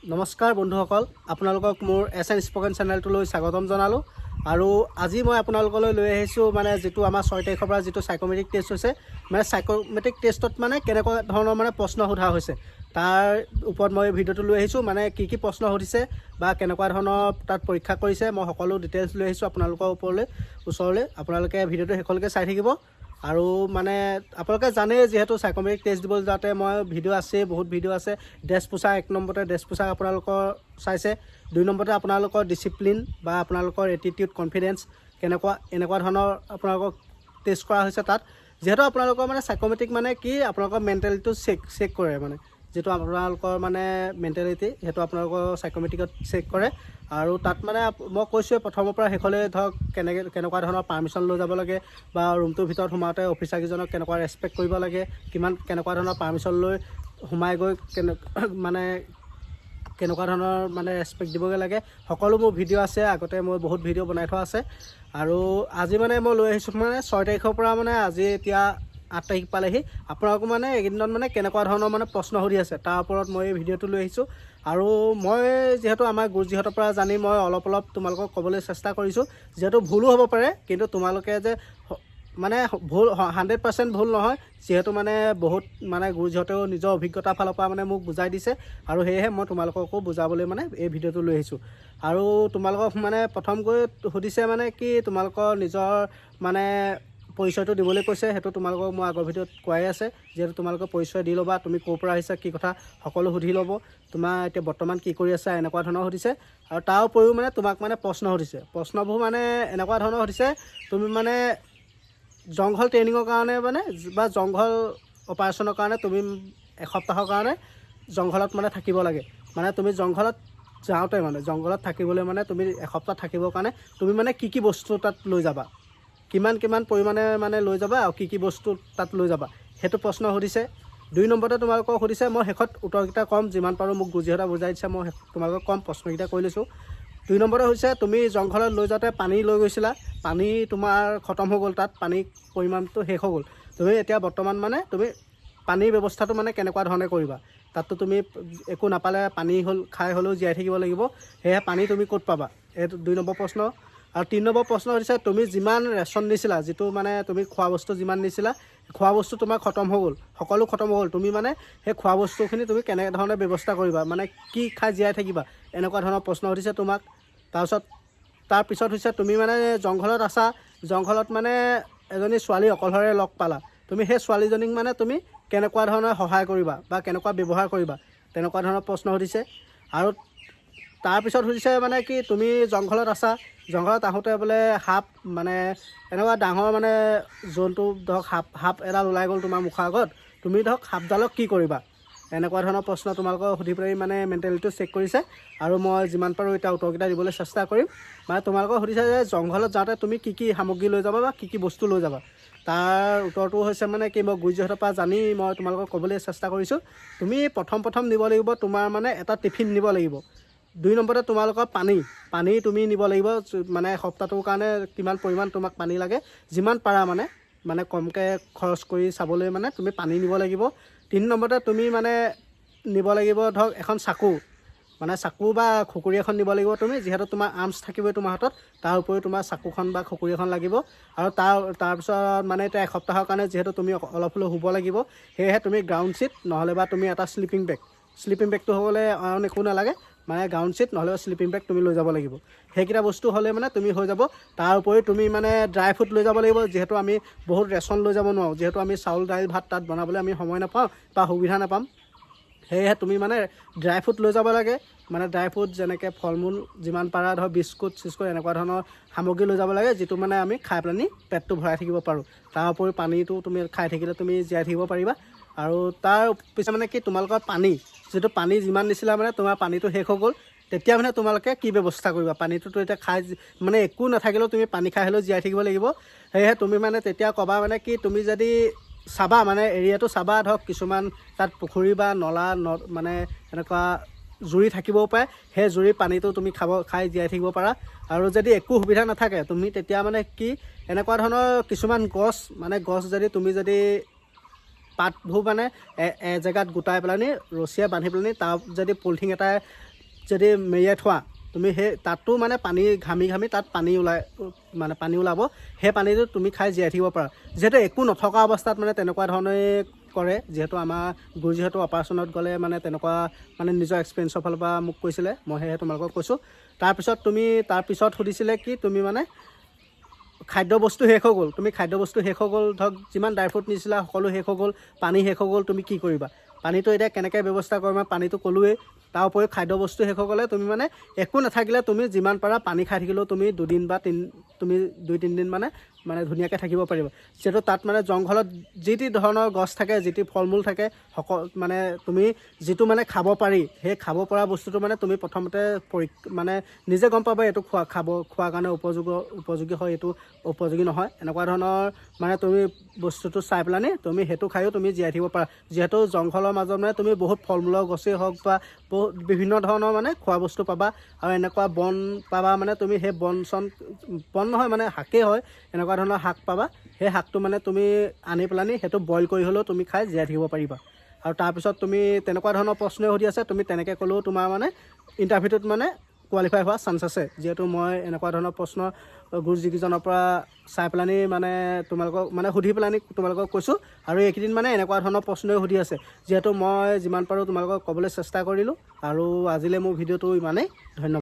নমস্কাৰ বন্ধুসকল, আপোনালোকক মোৰ এছ এন স্পকেন চেনেলটোলৈ স্বাগতম জনালোঁ। আৰু আজি মই আপোনালোকলৈ লৈ আহিছোঁ মানে যিটো আমাৰ 6 তাৰিখৰ পৰা যিটো সাইকোমেট্ৰিক টেষ্ট হৈছে, মানে সাইকোমেট্ৰিক টেষ্টত মানে কেনেকুৱা ধৰণৰ মানে প্ৰশ্ন সোধা হৈছে তাৰ ওপৰত মই ভিডিঅ'টো লৈ আহিছোঁ। মানে কি প্ৰশ্ন সুধিছে বা কেনেকুৱা ধৰণৰ তাত পৰীক্ষা কৰিছে মই সকলো ডিটেইলছ লৈ আহিছোঁ আপোনালোকৰ ওচৰলৈ। আপোনালোকে ভিডিঅ'টো শেষলৈকে চাই থাকিব। আৰু মানে আপোনালোকে জানেই যিহেতু সাইকোমেট্ৰিক টেষ্ট দিবলৈ যাওঁতে মই ভিডিঅ' আছে, বহুত ভিডিঅ' আছে। ড্ৰেছ পোছাক 1 নম্বৰতে ড্ৰেছ পোছাক আপোনালোকৰ চাইছে, 2 নম্বৰতে আপোনালোকৰ ডিচিপ্লিন বা আপোনালোকৰ এটিটিউড কনফিডেঞ্চ কেনেকুৱা, এনেকুৱা ধৰণৰ আপোনালোকক টেষ্ট কৰা হৈছে তাত। যিহেতু আপোনালোকৰ মানে সাইকোমেট্ৰিক মানে কি আপোনালোকৰ মেণ্টেলিটিটো চেক কৰে, মানে যিটো আপোনালোকৰ মানে মেণ্টেলিটি সেইটো আপোনালোকৰ সাইকোমেট্ৰিকত চেক কৰে। আৰু তাত মানে মই কৈছোঁৱে প্ৰথমৰ পৰা শেষলৈ ধৰক কেনেকুৱা ধৰণৰ পাৰ্মিশ্যন লৈ যাব লাগে বা ৰুমটোৰ ভিতৰত সোমাওঁতে অফিচাৰকেইজনক কেনেকুৱা ৰেচপেক্ট কৰিব লাগে, কেনেকুৱা ধৰণৰ পাৰ্মিশ্যন লৈ সোমাই গৈ মানে কেনেকুৱা ধৰণৰ মানে ৰেচপেক্ট দিবগৈ লাগে, সকলো মোৰ ভিডিঅ' আছে। আগতে মই বহুত ভিডিঅ' বনাই থোৱা আছে। আৰু আজি মানে মই লৈ আহিছোঁ মানে 6 তাৰিখৰ পৰা মানে আজি এতিয়া 8 তাৰিখ পালেহি। আপোনালোকো মানে এইকেইদিনত মানে কেনেকুৱা ধৰণৰ মানে প্ৰশ্ন সুধি আছে তাৰ ওপৰত মই এই ভিডিঅ'টো লৈ আহিছোঁ। আৰু মই যিহেতু আমাৰ গুৰুজীহঁতৰ পৰা জানি মই অলপ তোমালোকক ক'বলৈ চেষ্টা কৰিছোঁ। যিহেতু ভুলো হ'ব পাৰে, কিন্তু তোমালোকে যে মানে ভুল 100% ভুল নহয়, যিহেতু মানে বহুত মানে গুৰুজীহঁতেও নিজৰ অভিজ্ঞতাৰ ফালৰ পৰা মানে মোক বুজাই দিছে। আৰু সেয়েহে মই তোমালোককো বুজাবলৈ মানে এই ভিডিঅ'টো লৈ আহিছোঁ। আৰু তোমালোকক মানে প্ৰথমকৈ সুধিছে মানে কি তোমালোকৰ নিজৰ মানে পৰিচয়টো দিবলৈ কৈছে। সেইটো তোমালোকক মই আগৰ ভিডিঅ'ত কোৱাই আছে। যিহেতু তোমালোকৰ পৰিচয় দি ল'বা, তুমি ক'ৰ পৰা আহিছা, কি কথা সকলো সুধি ল'ব। তোমাৰ এতিয়া বৰ্তমান কি কৰি আছা, এনেকুৱা ধৰণৰ সুধিছে। আৰু তাৰ উপৰিও মানে তোমাক মানে প্ৰশ্ন সুধিছে। প্ৰশ্নবোৰ মানে এনেকুৱা ধৰণৰ সুধিছে, তুমি মানে জংঘল ট্ৰেইনিঙৰ কাৰণে মানে বা জংঘল অপাৰেশ্যনৰ কাৰণে তুমি এসপ্তাহৰ কাৰণে জংঘলত মানে থাকিব লাগে। মানে তুমি জংঘলত যাওঁতে মানে জংঘলত থাকিবলৈ মানে তুমি এসপ্তাহ থাকিবৰ কাৰণে তুমি মানে কি বস্তু তাত লৈ যাবা, কিমান পৰিমাণে মানে লৈ যাবা আৰু কি বস্তু তাত লৈ যাবা, সেইটো প্ৰশ্ন সুধিছে। 2 নম্বৰতে তোমালোকক সুধিছে, মই শেষত উত্তৰকেইটা ক'ম, যিমান পাৰোঁ মোক গুৰুজীহঁতে বুজাই দিছে, মই তোমালোকক ক'ম, প্ৰশ্নকেইটা কৈ লৈছোঁ। 2 নম্বৰতে হৈছে তুমি জংঘলত লৈ যাওঁতে পানী লৈ গৈছিলা, পানী তোমাৰ খতম হৈ গ'ল, তাত পানীৰ পৰিমাণটো শেষ হৈ গ'ল। তুমি এতিয়া বৰ্তমান মানে তুমি পানীৰ ব্যৱস্থাটো মানে কেনেকুৱা ধৰণে কৰিবা। তাততো তুমি একো নাপালে পানী খাই হ'লেও জীয়াই থাকিব লাগিব। সেয়েহে পানী তুমি ক'ত পাবা, এইটো 2 নম্বৰ প্ৰশ্ন। আৰু 3 নম্বৰ প্ৰশ্ন হৈছে, তুমি যিমান ৰেচন নিছিলা, যিটো মানে তুমি খোৱা বস্তু যিমান নিছিলা, খোৱা বস্তু তোমাৰ খতম হৈ গ'ল, সকলো খতম হৈ গ'ল। তুমি মানে সেই খোৱা বস্তুখিনি তুমি কেনেধৰণে ব্যৱস্থা কৰিবা, মানে কি খাই জীয়াই থাকিবা, এনেকুৱা ধৰণৰ প্ৰশ্ন সুধিছে তোমাক। তাৰপিছত হৈছে তুমি মানে জংঘলত আছা, জংঘলত মানে এজনী ছোৱালী অকলশৰে লগ পালা, তুমি সেই ছোৱালীজনীক মানে তুমি কেনেকুৱা ধৰণৰ সহায় কৰিবা বা কেনেকুৱা ব্যৱহাৰ কৰিবা, তেনেকুৱা ধৰণৰ প্ৰশ্ন সুধিছে। আৰু তাৰপিছত সুধিছে মানে কি তুমি জংঘলত আছা, জংঘলত আহোঁতে বোলে সাপ মানে এনেকুৱা ডাঙৰ মানে জন্তু ধৰক সাপ এডাল ওলাই গ'ল তোমাৰ মুখৰ আগত, তুমি ধৰক সাপডালক কি কৰিবা, এনেকুৱা ধৰণৰ প্ৰশ্ন তোমালোকক সুধি পেলাই মানে মেণ্টেলিটিটো চেক কৰিছে। আৰু মই যিমান পাৰোঁ এতিয়া উত্তৰকেইটা দিবলৈ চেষ্টা কৰিম। মানে তোমালোকক সুধিছে যে জংঘলত যাওঁতে তুমি কি সামগ্ৰী লৈ যাবা বা কি বস্তু লৈ যাবা। তাৰ উত্তৰটো হৈছে মানে কি মই গুৰুজীহঁতৰ পৰা জানি মই তোমালোকক ক'বলৈ চেষ্টা কৰিছোঁ। তুমি প্ৰথম নিব লাগিব তোমাৰ মানে এটা টিফিন নিব লাগিব। 2 নম্বৰতে তোমালোকৰ পানী তুমি নিব লাগিব। মানে সপ্তাহটোৰ কাৰণে কিমান পৰিমাণ তোমাক পানী লাগে, যিমান পাৰা মানে কমকৈ খৰচ কৰি চাবলৈ মানে তুমি পানী নিব লাগিব। 3 নম্বৰতে তুমি মানে নিব লাগিব ধৰক এখন চাকু, মানে চাকু বা খুকুৰি এখন নিব লাগিব তুমি, যিহেতু তোমাৰ আৰ্মছ থাকিবই তোমাৰ হাতত, তাৰ উপৰিও তোমাৰ চাকুখন বা খুকুৰি এখন লাগিব। আৰু তাৰপিছত মানে এতিয়া এসপ্তাহৰ কাৰণে যিহেতু তুমি অলপ হ'লেও শুব লাগিব, সেয়েহে তুমি গ্ৰাউণ্ড শ্বীট নহ'লে বা তুমি এটা শ্লিপিং বেগটো হ'লে অইন একো নালাগে, মানে গ্ৰাউণ্ড শ্বীট নহ'লে শ্লিপিং বেগ তুমি লৈ যাব লাগিব। সেইকেইটা বস্তু হ'লে মানে তুমি হৈ যাব। তাৰ উপৰি তুমি মানে ড্ৰাই ফ্ৰুট লৈ যাব লাগিব, যিহেতু আমি বহুত ৰেচন লৈ যাব নোৱাৰোঁ, যিহেতু আমি চাউল দাইল ভাত তাত বনাবলৈ আমি সময় নাপাওঁ বা সুবিধা নাপাম। সেয়েহে তুমি মানে ড্ৰাই ফ্ৰুট লৈ যাব লাগে, মানে ড্ৰাই ফ্ৰুট যেনেকৈ ফল মূল যিমান পাৰা ধৰক বিস্কুট এনেকুৱা ধৰণৰ সামগ্ৰী লৈ যাব লাগে, যিটো মানে আমি খাই পেলানি পেটটো ভৰাই থাকিব পাৰোঁ। তাৰ উপৰি পানীটো তুমি খাই থাকিলে তুমি জীয়াই থাকিব পাৰিবা। আৰু তাৰ পিছত মানে কি তোমালোকৰ যিটো পানী যিমান নিছিলা মানে তোমাৰ পানীটো শেষ হৈ গ'ল, তেতিয়া মানে তোমালোকে কি ব্যৱস্থা কৰিবা। পানীটোতো এতিয়া খাই মানে একো নাথাকিলেও তুমি পানী খাই হ'লেও জীয়াই থাকিব লাগিব। সেয়েহে তুমি মানে তেতিয়া ক'বা মানে কি তুমি যদি চাবা মানে এৰিয়াটো চাবা, ধৰক কিছুমান তাত পুখুৰী বা নলা মানে এনেকুৱা জুৰি থাকিবও পাৰে, সেই জুৰি পানীটো তুমি খাই জীয়াই থাকিব পাৰা। আৰু যদি একো সুবিধা নাথাকে তুমি তেতিয়া মানে কি এনেকুৱা ধৰণৰ কিছুমান গছ যদি তুমি পাতবোৰ মানে এজেগাত গোটাই পেলানি ৰছীয়ে বান্ধি পেলানি, তাৰ যদি পলিথিন এটাই যদি মেৰিয়াই থোৱা তুমি সেই তাতো মানে পানী ঘামি তাত পানী ওলাব সেই পানীটো তুমি খাই জীয়াই থাকিব পাৰা যিহেতু একো নথকা অৱস্থাত মানে তেনেকুৱা ধৰণে কৰে যিহেতু আমাৰ গুৰু যিহেতু অপাৰেশ্যনত গ'লে মানে তেনেকুৱা মানে নিজৰ এক্সপিৰিয়েঞ্চৰ ফালৰ পৰা মোক কৈছিলে মই সেয়ে তোমালোকক কৈছোঁ তাৰপিছত সুধিছিলে কি তুমি মানে খাদ্য বস্তু শেষ হৈ গ'ল তুমি খাদ্য বস্তু শেষ হৈ গ'ল ধৰক যিমান ড্ৰাই ফ্ৰুট নিছিলা সকলো শেষ হৈ গ'ল পানী শেষ হৈ গ'ল তুমি কি কৰিবা পানীটো এতিয়া কেনেকৈ ব্যৱস্থা কৰিবা পানীটো ক'লোৱেই তাৰ উপৰিও খাদ্য বস্তু শেষ হৈ গ'লে তুমি মানে একো নাথাকিলে তুমি যিমান পাৰা পানী খাই থাকিলেও তুমি 2 বা 3 দিন মানে ধুনীয়াকৈ থাকিব পাৰিবা যিহেতু তাত মানে জংঘলত যি টি ধৰণৰ গছ থাকে যি টি ফল মূল থাকে মানে তুমি যিটো মানে খাব পাৰি সেই খাব পৰা বস্তুটো মানে তুমি প্ৰথমতে মানে নিজে গম পাবা এইটো খোৱাৰ কাৰণে উপযোগী হয় এইটো উপযোগী নহয় এনেকুৱা ধৰণৰ মানে তুমি বস্তুটো চাই পেলানি তুমি সেইটো খায়ো তুমি জীয়াই থাকিব পাৰা যিহেতু জংঘলৰ মাজত মানে তুমি বহুত ফল মূলৰ গছেই হওক বা বিভিন্ন ধৰণৰ মানে খোৱা বস্তু পাবা আৰু এনেকুৱা বন পাবা মানে তুমি সেই বন নহয় মানে শাকেই হয় এনেকুৱা ধৰণৰ শাক পাবা সেই শাকটো মানে তুমি আনি পেলানি সেইটো বইল কৰি হ'লেও তুমি খাই জীয়াই থাকিব পাৰিবা আৰু তাৰপিছত তুমি তেনেকুৱা ধৰণৰ প্ৰশ্নই সুধি আছে তুমি তেনেকৈ ক'লেও তোমাৰ মানে ইণ্টাৰভিউটোত মানে কোৱালিফাই হোৱা চান্স আছে যিহেতু মই এনেকুৱা ধৰণৰ প্ৰশ্ন গুৰু যিকেইজনৰ পৰা চাই পেলানি মানে তোমালোকক মানে সুধি পেলানি তোমালোকক কৈছোঁ আৰু এইকেইদিন মানে এনেকুৱা ধৰণৰ প্ৰশ্নই সুধি আছে যিহেতু মই যিমান পাৰোঁ তোমালোকক ক'বলৈ চেষ্টা কৰিলোঁ আৰু আজিলৈ মোৰ ভিডিঅ'টো ইমানেই ধন্যবাদ